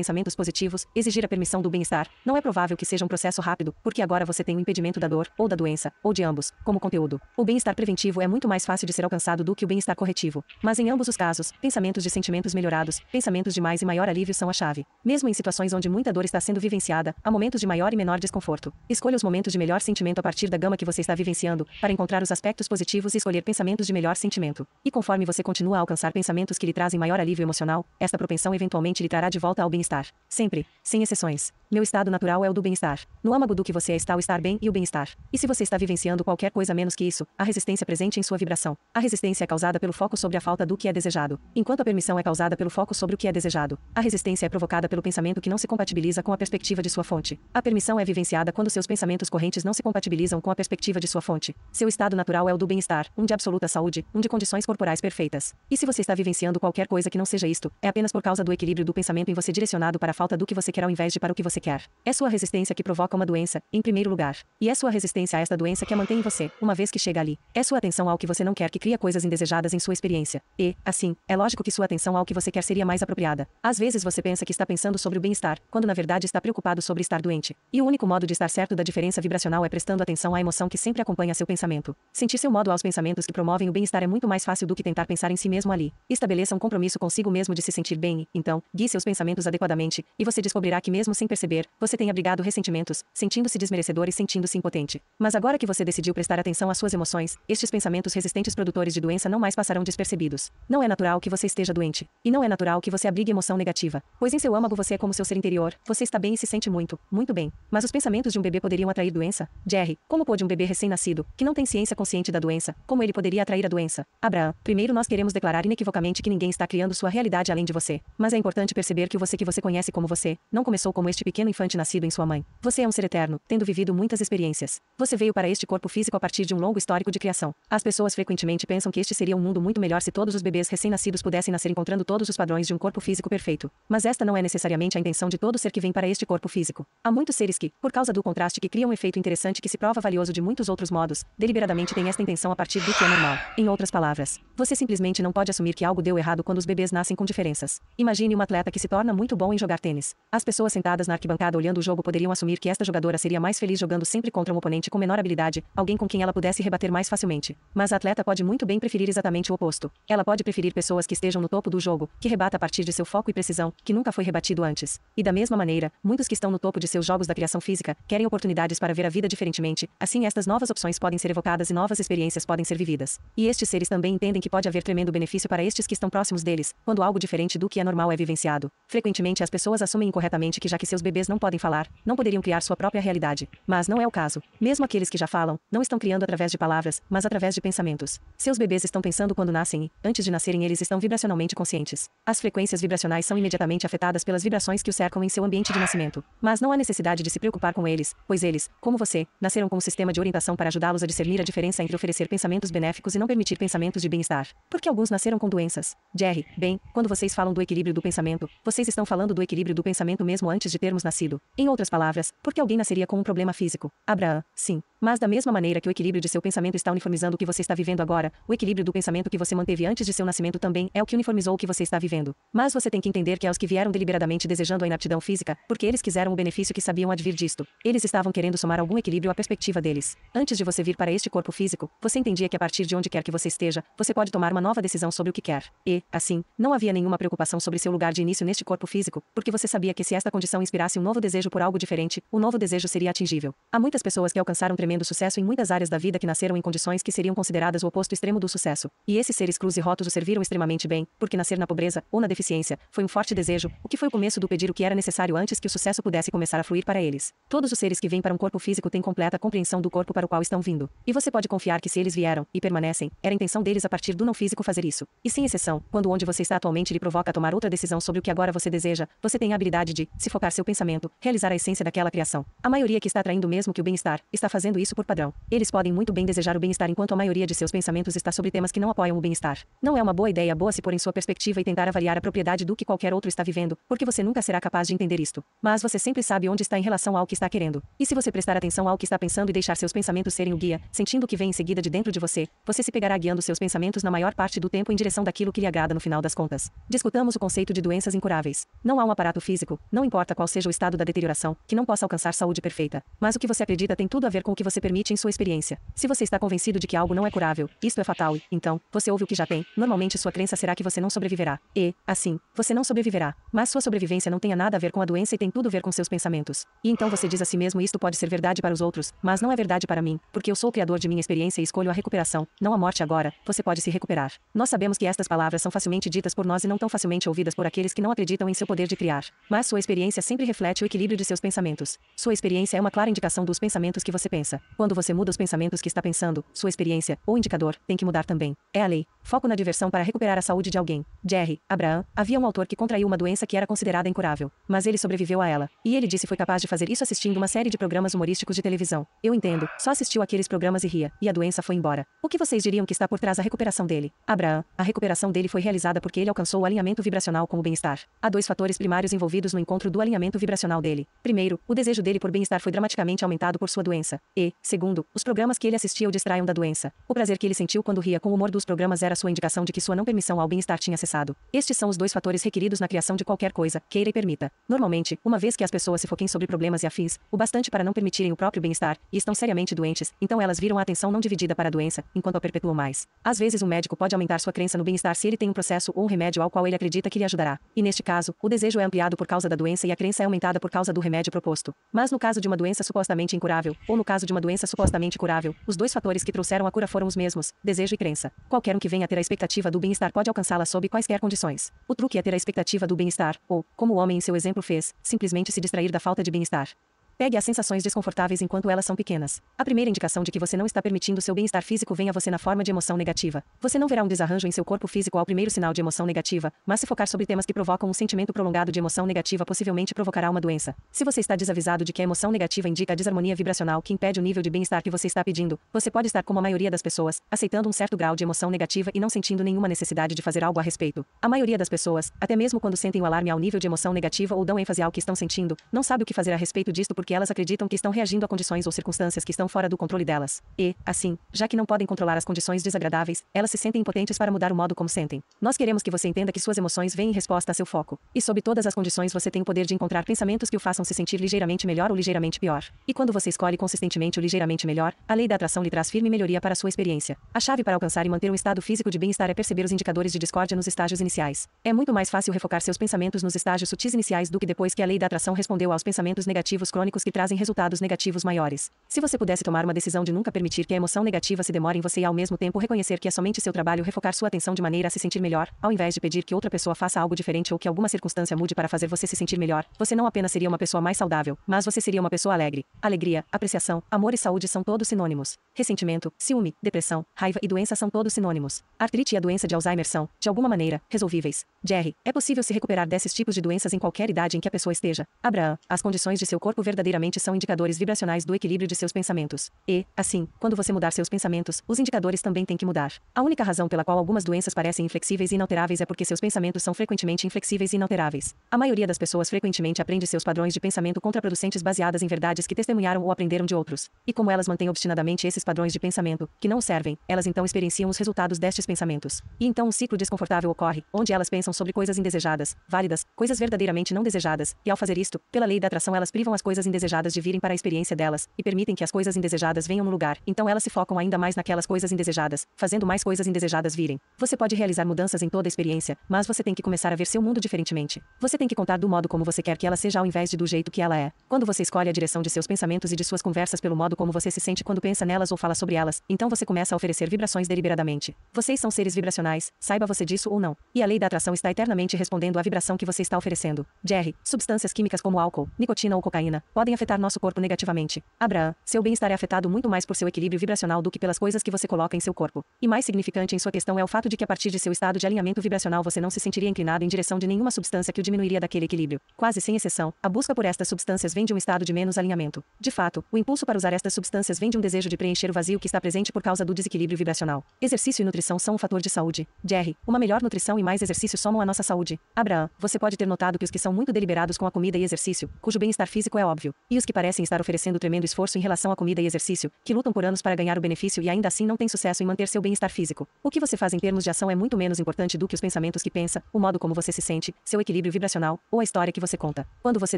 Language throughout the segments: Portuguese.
pensamentos positivos, exigir a permissão do bem-estar, não é provável que seja um processo rápido, porque agora você tem o impedimento da dor, ou da doença, ou de ambos, como conteúdo. O bem-estar preventivo é muito mais fácil de ser alcançado do que o bem-estar corretivo. Mas em ambos os casos, pensamentos de sentimentos melhorados, pensamentos de mais e maior alívio são a chave. Mesmo em situações onde muita dor está sendo vivenciada, há momentos de maior e menor desconforto. Escolha os momentos de melhor sentimento a partir da gama que você está vivenciando, para encontrar os aspectos positivos e escolher pensamentos de melhor sentimento. E conforme você continua a alcançar pensamentos que lhe trazem maior alívio emocional, esta propensão eventualmente lhe trará de volta ao bem-estar. Sempre, sem exceções. Meu estado natural é o do bem-estar. No âmago do que você está o estar bem e o bem-estar. E se você está vivenciando qualquer coisa menos que isso, a resistência presente em sua vibração. A resistência é causada pelo foco sobre a falta do que é desejado, enquanto a permissão é causada pelo foco sobre o que é desejado. A resistência é provocada pelo pensamento que não se compatibiliza com a perspectiva de sua fonte. A permissão é vivenciada quando seus pensamentos correntes não se compatibilizam com a perspectiva de sua fonte. Seu estado natural é o do bem-estar, um de absoluta saúde, um de condições corporais perfeitas. E se você está vivenciando qualquer coisa que não seja isto, é apenas por causa do equilíbrio do pensamento em você direcionado para a falta do que você quer ao invés de para o que você quer. É sua resistência que provoca uma doença, em primeiro lugar. E é sua resistência a esta doença que a mantém em você, uma vez que chega ali. É sua atenção ao que você não quer que cria coisas indesejadas em sua experiência. E, assim, é lógico que sua atenção ao que você quer seria mais apropriada. Às vezes você pensa que está pensando sobre o bem-estar, quando na verdade está preocupado sobre estar doente. E o único modo de estar certo da diferença vibracional é prestando atenção à emoção que sempre acompanha seu pensamento. Sentir seu modo aos pensamentos que promovem o bem-estar é muito mais fácil do que tentar pensar em si mesmo ali. Estabeleça um compromisso consigo mesmo de se sentir bem e, então, guie seus pensamentos adequadamente, e você descobrirá que mesmo sem perceber, você tem abrigado ressentimentos, sentindo-se desmerecedor e sentindo-se impotente. Mas agora que você decidiu prestar atenção às suas emoções, estes pensamentos resistentes produtores de doença não mais passarão despercebidos. Não é natural que você esteja doente. E não é natural que você abrigue emoção negativa. Pois em seu âmago você é como seu ser interior, você está bem e se sente muito, muito bem. Mas os pensamentos de um bebê poderiam atrair doença? Jerry, como pode um bebê recém-nascido, que não tem ciência consciente da doença, como ele poderia atrair a doença? Abraão, primeiro nós queremos declarar inequivocamente que ninguém está criando sua realidade além de você. Mas é importante perceber que você conhece como você, não começou como este pequeno infante nascido em sua mãe. Você é um ser eterno, tendo vivido muitas experiências. Você veio para este corpo físico a partir de um longo histórico de criação. As pessoas frequentemente pensam que este seria um mundo muito melhor se todos os bebês recém-nascidos pudessem nascer encontrando todos os padrões de um corpo físico perfeito. Mas esta não é necessariamente a intenção de todo ser que vem para este corpo físico. Há muitos seres que, por causa do contraste que cria um efeito interessante que se prova valioso de muitos outros modos, deliberadamente têm esta intenção a partir do que é normal. Em outras palavras, você simplesmente não pode assumir que algo deu errado quando os bebês nascem com diferenças. Imagine um atleta que se torna muito bom em jogar tênis. As pessoas sentadas na arquibancada olhando o jogo poderiam assumir que esta jogadora seria mais feliz jogando sempre contra um oponente com menor habilidade, alguém com quem ela pudesse rebater mais facilmente. Mas a atleta pode muito bem preferir exatamente o oposto. Ela pode preferir pessoas que estejam no topo do jogo, que rebata a partir de seu foco e precisão, que nunca foi rebatido antes. E da mesma maneira, muitos que estão no topo de seus jogos da criação física, querem oportunidades para ver a vida diferentemente, assim estas novas opções podem ser evocadas e novas experiências podem ser vividas. E estes seres também entendem que pode haver tremendo benefício para estes que estão próximos deles, quando algo diferente do que é normal é vivenciado. Frequentemente as pessoas assumem incorretamente que já que seus bebês não podem falar, não poderiam criar sua própria realidade. Mas não é o caso. Mesmo aqueles que já falam, não estão criando através de palavras, mas através de pensamentos. Seus bebês estão pensando quando nascem e, antes de nascerem eles estão vibracionalmente conscientes. As frequências vibracionais são imediatamente afetadas pelas vibrações que o cercam em seu ambiente de nascimento. Mas não há necessidade de se preocupar com eles, pois eles, como você, nasceram com um sistema de orientação para ajudá-los a discernir a diferença entre oferecer pensamentos benéficos e não permitir pensamentos de bem-estar. Porque alguns nasceram com doenças. Jerry, bem, quando vocês falam do equilíbrio do pensamento, vocês estão falando do equilíbrio do pensamento mesmo antes de termos nascido. Em outras palavras, porque alguém nasceria com um problema físico. Abraão, sim. Mas da mesma maneira que o equilíbrio de seu pensamento está uniformizando o que você está vivendo agora, o equilíbrio do pensamento que você manteve antes de seu nascimento também é o que uniformizou o que você está vivendo. Mas você tem que entender que é os que vieram deliberadamente desejando a inaptidão física, porque eles quiseram o benefício que sabiam advir disto. Eles estavam querendo somar algum equilíbrio à perspectiva deles. Antes de você vir para este corpo físico, você entendia que a partir de onde quer que você esteja, você pode tomar uma nova decisão sobre o que quer. E, assim, não havia nenhuma preocupação sobre seu lugar de início neste corpo físico, porque você sabia que se esta condição inspirasse um novo desejo por algo diferente, o novo desejo seria atingível. Há muitas pessoas que alcançaram tremendo sucesso em muitas áreas da vida que nasceram em condições que seriam consideradas o oposto extremo do sucesso. E esses seres crus e rótulos o serviram extremamente bem, porque nascer na pobreza, ou na deficiência, foi um forte desejo, o que foi o começo do pedir o que era necessário antes que o sucesso pudesse começar a fluir para eles. Todos os seres que vêm para um corpo físico têm completa compreensão do corpo para o qual estão vindo. E você pode confiar que se eles vieram, e permanecem, era a intenção deles a partir do não físico fazer isso. E sem exceção, quando onde você está atualmente lhe provoca a tomar outra decisão sobre o que agora você deseja, você tem a habilidade de se focar seu pensamento pensamento, realizar a essência daquela criação. A maioria que está atraindo mesmo que o bem-estar, está fazendo isso por padrão. Eles podem muito bem desejar o bem-estar enquanto a maioria de seus pensamentos está sobre temas que não apoiam o bem-estar. Não é uma boa ideia se pôr em sua perspectiva e tentar avaliar a propriedade do que qualquer outro está vivendo, porque você nunca será capaz de entender isto. Mas você sempre sabe onde está em relação ao que está querendo. E se você prestar atenção ao que está pensando e deixar seus pensamentos serem o guia, sentindo o que vem em seguida de dentro de você, você se pegará guiando seus pensamentos na maior parte do tempo em direção daquilo que lhe agrada no final das contas. Discutamos o conceito de doenças incuráveis. Não há um aparato físico, não importa qual seja o estado da deterioração, que não possa alcançar saúde perfeita. Mas o que você acredita tem tudo a ver com o que você permite em sua experiência. Se você está convencido de que algo não é curável, isto é fatal e, então, você ouve o que já tem, normalmente sua crença será que você não sobreviverá. E, assim, você não sobreviverá. Mas sua sobrevivência não tem nada a ver com a doença e tem tudo a ver com seus pensamentos. E então você diz a si mesmo isto pode ser verdade para os outros, mas não é verdade para mim, porque eu sou o criador de minha experiência e escolho a recuperação, não a morte agora, você pode se recuperar. Nós sabemos que estas palavras são facilmente ditas por nós e não tão facilmente ouvidas por aqueles que não acreditam em seu poder de criar. Mas sua experiência sempre reflete o equilíbrio de seus pensamentos. Sua experiência é uma clara indicação dos pensamentos que você pensa. Quando você muda os pensamentos que está pensando, sua experiência, ou indicador, tem que mudar também. É a lei. Foco na diversão para recuperar a saúde de alguém. Jerry, Abraham, havia um autor que contraiu uma doença que era considerada incurável, mas ele sobreviveu a ela. E ele disse foi capaz de fazer isso assistindo uma série de programas humorísticos de televisão. Eu entendo, só assistiu aqueles programas e ria, e a doença foi embora. O que vocês diriam que está por trás da recuperação dele? Abraham, a recuperação dele foi realizada porque ele alcançou o alinhamento vibracional com o bem-estar. Há dois fatores primários envolvidos no encontro do alinhamento vibracional dele. Primeiro, o desejo dele por bem-estar foi dramaticamente aumentado por sua doença. E, segundo, os programas que ele assistia o distraiam da doença. O prazer que ele sentiu quando ria com o humor dos programas era sua indicação de que sua não permissão ao bem-estar tinha cessado. Estes são os dois fatores requeridos na criação de qualquer coisa, queira e permita. Normalmente, uma vez que as pessoas se foquem sobre problemas e afins, o bastante para não permitirem o próprio bem-estar, e estão seriamente doentes, então elas viram a atenção não dividida para a doença, enquanto a perpetuam mais. Às vezes um médico pode aumentar sua crença no bem-estar se ele tem um processo ou um remédio ao qual ele acredita que lhe ajudará. E neste caso, o desejo é ampliado por causa da doença e a crença é aumentada por causa do remédio proposto. Mas no caso de uma doença supostamente incurável, ou no caso de uma doença supostamente curável, os dois fatores que trouxeram a cura foram os mesmos, desejo e crença. Qualquer um que venha a ter a expectativa do bem-estar pode alcançá-la sob quaisquer condições. O truque é ter a expectativa do bem-estar, ou, como o homem em seu exemplo fez, simplesmente se distrair da falta de bem-estar. Pegue as sensações desconfortáveis enquanto elas são pequenas. A primeira indicação de que você não está permitindo seu bem-estar físico vem a você na forma de emoção negativa. Você não verá um desarranjo em seu corpo físico ao primeiro sinal de emoção negativa, mas se focar sobre temas que provocam um sentimento prolongado de emoção negativa possivelmente provocará uma doença. Se você está desavisado de que a emoção negativa indica a desarmonia vibracional que impede o nível de bem-estar que você está pedindo, você pode estar como a maioria das pessoas, aceitando um certo grau de emoção negativa e não sentindo nenhuma necessidade de fazer algo a respeito. A maioria das pessoas, até mesmo quando sentem o alarme ao nível de emoção negativa ou dão ênfase ao que estão sentindo, não sabe o que fazer a respeito disto porque elas acreditam que estão reagindo a condições ou circunstâncias que estão fora do controle delas. E, assim, já que não podem controlar as condições desagradáveis, elas se sentem impotentes para mudar o modo como sentem. Nós queremos que você entenda que suas emoções vêm em resposta a seu foco. E sob todas as condições você tem o poder de encontrar pensamentos que o façam se sentir ligeiramente melhor ou ligeiramente pior. E quando você escolhe consistentemente o ligeiramente melhor, a lei da atração lhe traz firme melhoria para a sua experiência. A chave para alcançar e manter um estado físico de bem-estar é perceber os indicadores de discórdia nos estágios iniciais. É muito mais fácil refocar seus pensamentos nos estágios sutis iniciais do que depois que a lei da atração respondeu aos pensamentos negativos crônicos que trazem resultados negativos maiores. Se você pudesse tomar uma decisão de nunca permitir que a emoção negativa se demore em você e ao mesmo tempo reconhecer que é somente seu trabalho refocar sua atenção de maneira a se sentir melhor, ao invés de pedir que outra pessoa faça algo diferente ou que alguma circunstância mude para fazer você se sentir melhor, você não apenas seria uma pessoa mais saudável, mas você seria uma pessoa alegre. Alegria, apreciação, amor e saúde são todos sinônimos. Ressentimento, ciúme, depressão, raiva e doença são todos sinônimos. Artrite e a doença de Alzheimer são, de alguma maneira, resolvíveis. Jerry, é possível se recuperar desses tipos de doenças em qualquer idade em que a pessoa esteja. Abraham, as condições de seu corpo verdadeiramente são indicadores vibracionais do equilíbrio de seus pensamentos. E, assim, quando você mudar seus pensamentos, os indicadores também têm que mudar. A única razão pela qual algumas doenças parecem inflexíveis e inalteráveis é porque seus pensamentos são frequentemente inflexíveis e inalteráveis. A maioria das pessoas frequentemente aprende seus padrões de pensamento contraproducentes baseadas em verdades que testemunharam ou aprenderam de outros. E como elas mantêm obstinadamente esses padrões de pensamento, que não os servem, elas então experienciam os resultados destes pensamentos. E então um ciclo desconfortável ocorre, onde elas pensam sobre coisas indesejadas, válidas, coisas verdadeiramente não desejadas, e ao fazer isto, pela lei da atração elas privam as coisas indesejadas de virem para a experiência delas, e permitem que as coisas indesejadas venham no lugar, então elas se focam ainda mais naquelas coisas indesejadas, fazendo mais coisas indesejadas virem. Você pode realizar mudanças em toda a experiência, mas você tem que começar a ver seu mundo diferentemente. Você tem que contar do modo como você quer que ela seja ao invés de do jeito que ela é. Quando você escolhe a direção de seus pensamentos e de suas conversas pelo modo como você se sente quando pensa nelas ou fala sobre elas, então você começa a oferecer vibrações deliberadamente. Vocês são seres vibracionais, saiba você disso ou não. E a lei da atração está eternamente respondendo à vibração que você está oferecendo. Jerry, substâncias químicas como álcool, nicotina ou cocaína, podem podem afetar nosso corpo negativamente. Abraham, seu bem-estar é afetado muito mais por seu equilíbrio vibracional do que pelas coisas que você coloca em seu corpo. E mais significante em sua questão é o fato de que a partir de seu estado de alinhamento vibracional você não se sentiria inclinado em direção de nenhuma substância que o diminuiria daquele equilíbrio. Quase sem exceção, a busca por estas substâncias vem de um estado de menos alinhamento. De fato, o impulso para usar estas substâncias vem de um desejo de preencher o vazio que está presente por causa do desequilíbrio vibracional. Exercício e nutrição são um fator de saúde. Jerry, uma melhor nutrição e mais exercício somam a nossa saúde. Abraham, você pode ter notado que os que são muito deliberados com a comida e exercício, cujo bem-estar físico é óbvio, e os que parecem estar oferecendo tremendo esforço em relação à comida e exercício, que lutam por anos para ganhar o benefício e ainda assim não têm sucesso em manter seu bem-estar físico. O que você faz em termos de ação é muito menos importante do que os pensamentos que pensa, o modo como você se sente, seu equilíbrio vibracional, ou a história que você conta. Quando você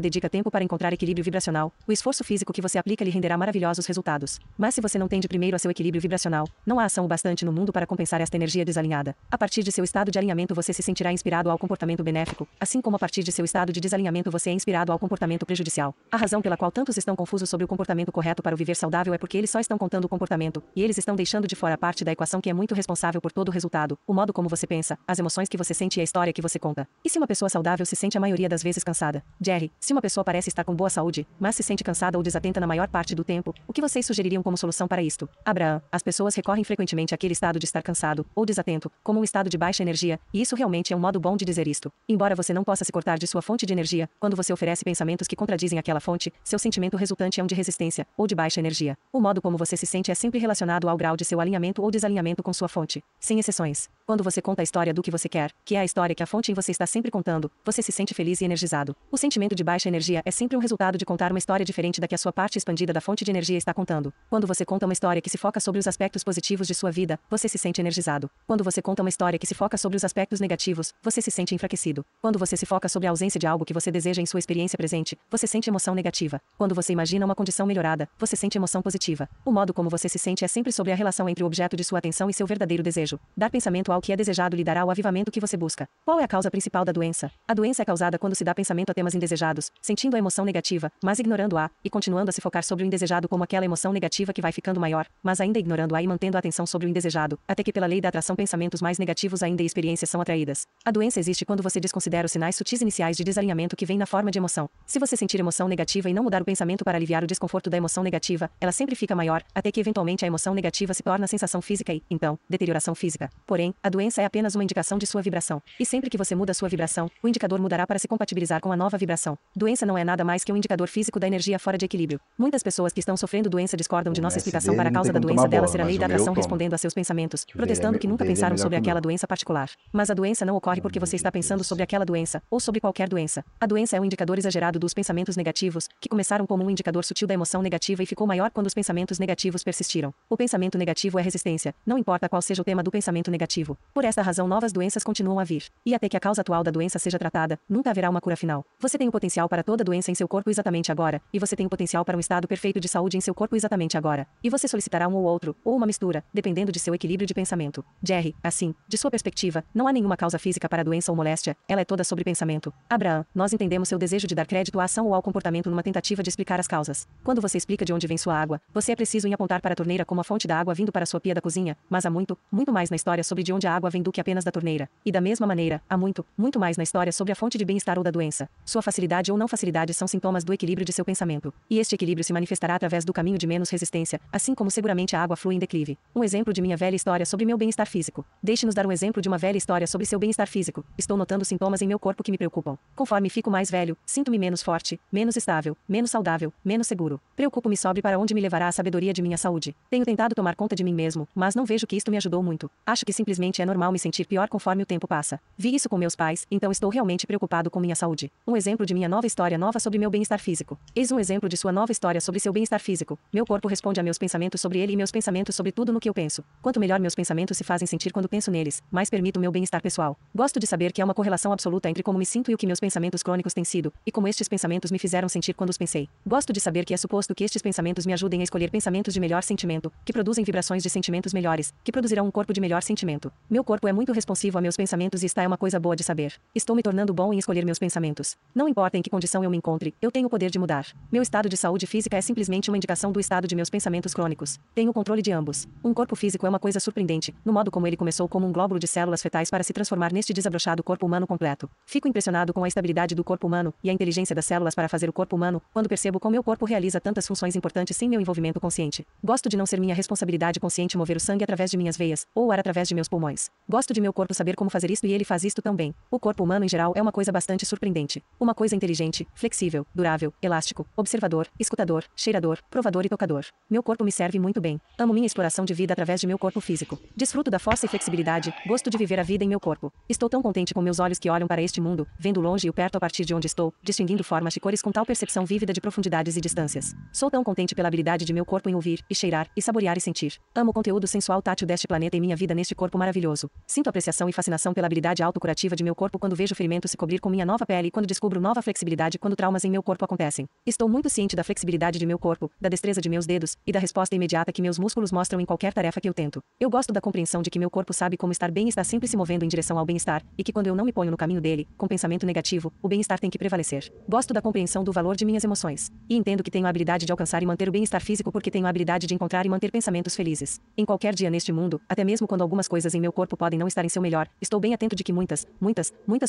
dedica tempo para encontrar equilíbrio vibracional, o esforço físico que você aplica lhe renderá maravilhosos resultados. Mas se você não tende primeiro a seu equilíbrio vibracional, não há ação o bastante no mundo para compensar esta energia desalinhada. A partir de seu estado de alinhamento você se sentirá inspirado ao comportamento benéfico, assim como a partir de seu estado de desalinhamento você é inspirado ao comportamento prejudicial. A razão pela qual tantos estão confusos sobre o comportamento correto para o viver saudável é porque eles só estão contando o comportamento, e eles estão deixando de fora a parte da equação que é muito responsável por todo o resultado, o modo como você pensa, as emoções que você sente e a história que você conta. E se uma pessoa saudável se sente a maioria das vezes cansada? Jerry, se uma pessoa parece estar com boa saúde, mas se sente cansada ou desatenta na maior parte do tempo, o que vocês sugeririam como solução para isto? Abraham, as pessoas recorrem frequentemente àquele estado de estar cansado, ou desatento, como um estado de baixa energia, e isso realmente é um modo bom de dizer isto. Embora você não possa se cortar de sua fonte de energia, quando você oferece pensamentos que contradizem aquela fonte, seu sentimento resultante é um de resistência, ou de baixa energia. O modo como você se sente é sempre relacionado ao grau de seu alinhamento ou desalinhamento com sua fonte. Sem exceções. Quando você conta a história do que você quer, que é a história que a fonte em você está sempre contando, você se sente feliz e energizado. O sentimento de baixa energia é sempre um resultado de contar uma história diferente da que a sua parte expandida da fonte de energia está contando. Quando você conta uma história que se foca sobre os aspectos positivos de sua vida, você se sente energizado. Quando você conta uma história que se foca sobre os aspectos negativos, você se sente enfraquecido. Quando você se foca sobre a ausência de algo que você deseja em sua experiência presente, você sente emoção negativa. Quando você imagina uma condição melhorada, você sente emoção positiva. O modo como você se sente é sempre sobre a relação entre o objeto de sua atenção e seu verdadeiro desejo. Dar pensamento ao que é desejado lhe dará o avivamento que você busca. Qual é a causa principal da doença? A doença é causada quando se dá pensamento a temas indesejados, sentindo a emoção negativa, mas ignorando-a, e continuando a se focar sobre o indesejado como aquela emoção negativa que vai ficando maior, mas ainda ignorando-a e mantendo a atenção sobre o indesejado, até que pela lei da atração pensamentos mais negativos ainda e experiências são atraídas. A doença existe quando você desconsidera os sinais sutis iniciais de desalinhamento que vêm na forma de emoção. Se você sentir emoção negativa e não mudar o pensamento para aliviar o desconforto da emoção negativa, ela sempre fica maior, até que eventualmente a emoção negativa se torna sensação física e, então, deterioração física. Porém, a doença é apenas uma indicação de sua vibração. E sempre que você muda sua vibração, o indicador mudará para se compatibilizar com a nova vibração. Doença não é nada mais que um indicador físico da energia fora de equilíbrio. Muitas pessoas que estão sofrendo doença discordam de nossa explicação para a causa da doença dela ser a lei da atração respondendo a seus pensamentos, protestando que nunca pensaram sobre aquela doença particular. Mas a doença não ocorre porque você está pensando sobre aquela doença, ou sobre qualquer doença. A doença é um indicador exagerado dos pensamentos negativos, que começaram como um indicador sutil da emoção negativa e ficou maior quando os pensamentos negativos persistiram. O pensamento negativo é resistência, não importa qual seja o tema do pensamento negativo. Por esta razão novas doenças continuam a vir. E até que a causa atual da doença seja tratada, nunca haverá uma cura final. Você tem o potencial para toda doença em seu corpo exatamente agora, e você tem o potencial para um estado perfeito de saúde em seu corpo exatamente agora. E você solicitará um ou outro, ou uma mistura, dependendo de seu equilíbrio de pensamento. Jerry, assim, de sua perspectiva, não há nenhuma causa física para a doença ou moléstia, ela é toda sobre pensamento. Abraham, nós entendemos seu desejo de dar crédito à ação ou ao comportamento numa tentativa de explicar as causas. Quando você explica de onde vem sua água, você é preciso em apontar para a torneira como a fonte da água vindo para sua pia da cozinha, mas há muito, muito mais na história sobre de onde a água vem do que apenas da torneira. E da mesma maneira, há muito, muito mais na história sobre a fonte de bem-estar ou da doença. Sua facilidade ou não facilidade são sintomas do equilíbrio de seu pensamento. E este equilíbrio se manifestará através do caminho de menos resistência, assim como seguramente a água flui em declive. Um exemplo de minha velha história sobre meu bem-estar físico. Deixe-nos dar um exemplo de uma velha história sobre seu bem-estar físico. Estou notando sintomas em meu corpo que me preocupam. Conforme fico mais velho, sinto-me menos forte, menos estável, menos saudável, menos seguro. Preocupo-me sobre para onde me levará a sabedoria de minha saúde. Tenho tentado tomar conta de mim mesmo, mas não vejo que isto me ajudou muito. Acho que simplesmente é normal me sentir pior conforme o tempo passa. Vi isso com meus pais, então estou realmente preocupado com minha saúde. Um exemplo de minha nova história nova sobre meu bem-estar físico. Eis um exemplo de sua nova história sobre seu bem-estar físico. Meu corpo responde a meus pensamentos sobre ele e meus pensamentos sobre tudo no que eu penso. Quanto melhor meus pensamentos se fazem sentir quando penso neles, mais permito meu bem-estar pessoal. Gosto de saber que há uma correlação absoluta entre como me sinto e o que meus pensamentos crônicos têm sido, e como estes pensamentos me fizeram sentir quando os pensei. Gosto de saber que é suposto que estes pensamentos me ajudem a escolher pensamentos de melhor sentimento, que produzem vibrações de sentimentos melhores, que produzirão um corpo de melhor sentimento. Meu corpo é muito responsivo a meus pensamentos e é uma coisa boa de saber. Estou me tornando bom em escolher meus pensamentos. Não importa em que condição eu me encontre, eu tenho o poder de mudar. Meu estado de saúde física é simplesmente uma indicação do estado de meus pensamentos crônicos. Tenho controle de ambos. Um corpo físico é uma coisa surpreendente, no modo como ele começou como um glóbulo de células fetais para se transformar neste desabrochado corpo humano completo. Fico impressionado com a estabilidade do corpo humano e a inteligência das células para fazer o corpo humano, quando percebo como meu corpo realiza tantas funções importantes sem meu envolvimento consciente. Gosto de não ser minha responsabilidade consciente mover o sangue através de minhas veias, ou o ar através de meus pulmões. Gosto de meu corpo saber como fazer isto e ele faz isto também. O corpo humano em geral é uma coisa bastante surpreendente. Uma coisa inteligente, flexível, durável, elástico, observador, escutador, cheirador, provador e tocador. Meu corpo me serve muito bem. Amo minha exploração de vida através de meu corpo físico. Desfruto da força e flexibilidade, gosto de viver a vida em meu corpo. Estou tão contente com meus olhos que olham para este mundo, vendo longe e o perto a partir de onde estou, distinguindo formas e cores com tal percepção vívida de profundidades e distâncias. Sou tão contente pela habilidade de meu corpo em ouvir, e cheirar, e saborear e sentir. Amo o conteúdo sensual tátil deste planeta e minha vida neste corpo maravilhoso. Sinto apreciação e fascinação pela habilidade autocurativa de meu corpo quando vejo ferimento se cobrir com minha nova pele e quando descubro nova flexibilidade quando traumas em meu corpo acontecem. Estou muito ciente da flexibilidade de meu corpo, da destreza de meus dedos, e da resposta imediata que meus músculos mostram em qualquer tarefa que eu tento. Eu gosto da compreensão de que meu corpo sabe como estar bem e está sempre se movendo em direção ao bem-estar, e que quando eu não me ponho no caminho dele, com pensamento negativo, o bem-estar tem que prevalecer. Gosto da compreensão do valor de minhas emoções. E entendo que tenho a habilidade de alcançar e manter o bem-estar físico porque tenho a habilidade de encontrar e manter pensamentos felizes. Em qualquer dia neste mundo, até mesmo quando algumas coisas em meu corpo podem não estar em seu melhor, estou bem atento de que muitas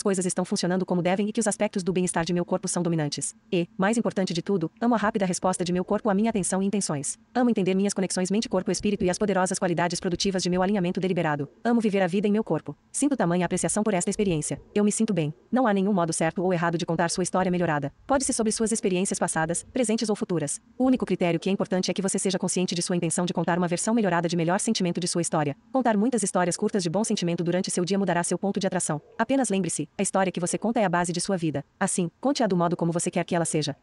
coisas estão funcionando como devem e que os aspectos do bem-estar de meu corpo são dominantes. E, mais importante de tudo, amo a rápida resposta de meu corpo à minha atenção e intenções. Amo entender minhas conexões mente-corpo-espírito e as poderosas qualidades produtivas de meu alinhamento deliberado. Amo viver a vida em meu corpo. Sinto tamanha apreciação por esta experiência. Eu me sinto bem. Não há nenhum modo certo ou errado de contar sua história melhorada. Pode-se sobre suas experiências passadas, presentes ou futuras. O único critério que é importante é que você seja consciente de sua intenção de contar uma versão melhorada de melhor sentimento de sua história. Contar muitas histórias curtas de bom sentimento durante seu dia mudará seu ponto de atração. Apenas lembre-se, a história que você conta é a base de sua vida. Assim, conte-a do modo como você quer que ela seja.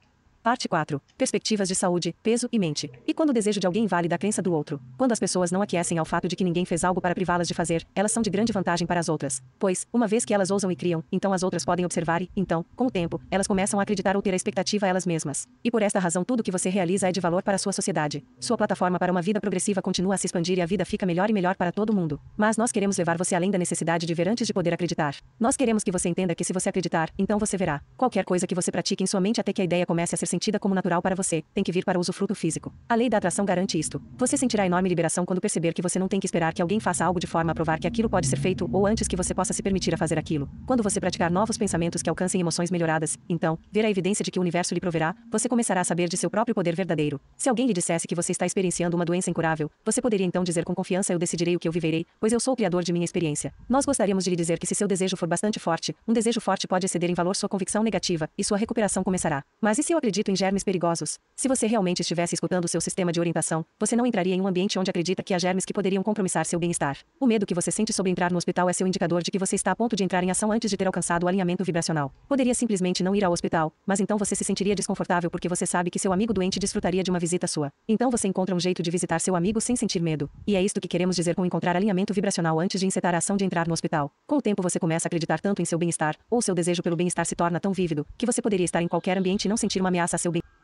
Parte 4. Perspectivas de saúde, peso e mente. E quando o desejo de alguém vale da crença do outro? Quando as pessoas não aquecem ao fato de que ninguém fez algo para privá-las de fazer, elas são de grande vantagem para as outras. Pois, uma vez que elas ousam e criam, então as outras podem observar e, então, com o tempo, elas começam a acreditar ou ter a expectativa a elas mesmas. E por esta razão tudo que você realiza é de valor para a sua sociedade. Sua plataforma para uma vida progressiva continua a se expandir e a vida fica melhor e melhor para todo mundo. Mas nós queremos levar você além da necessidade de ver antes de poder acreditar. Nós queremos que você entenda que se você acreditar, então você verá. Qualquer coisa que você pratique em sua mente até que a ideia comece a ser sentida como natural para você, tem que vir para o usufruto físico. A lei da atração garante isto. Você sentirá enorme liberação quando perceber que você não tem que esperar que alguém faça algo de forma a provar que aquilo pode ser feito ou antes que você possa se permitir a fazer aquilo. Quando você praticar novos pensamentos que alcancem emoções melhoradas, então, ver a evidência de que o universo lhe proverá, você começará a saber de seu próprio poder verdadeiro. Se alguém lhe dissesse que você está experienciando uma doença incurável, você poderia então dizer com confiança: eu decidirei o que eu viverei, pois eu sou o criador de minha experiência. Nós gostaríamos de lhe dizer que se seu desejo for bastante forte, um desejo forte pode exceder em valor sua convicção negativa, e sua recuperação começará. Mas e se eu acredito em germes perigosos? Se você realmente estivesse escutando o seu sistema de orientação, você não entraria em um ambiente onde acredita que há germes que poderiam compromissar seu bem-estar. O medo que você sente sobre entrar no hospital é seu indicador de que você está a ponto de entrar em ação antes de ter alcançado o alinhamento vibracional. Poderia simplesmente não ir ao hospital, mas então você se sentiria desconfortável porque você sabe que seu amigo doente desfrutaria de uma visita sua. Então você encontra um jeito de visitar seu amigo sem sentir medo. E é isto que queremos dizer com encontrar alinhamento vibracional antes de encetar a ação de entrar no hospital. Com o tempo você começa a acreditar tanto em seu bem-estar, ou seu desejo pelo bem-estar se torna tão vívido, que você poderia estar em qualquer ambiente e não sentir uma ameaça a seu bem-estar.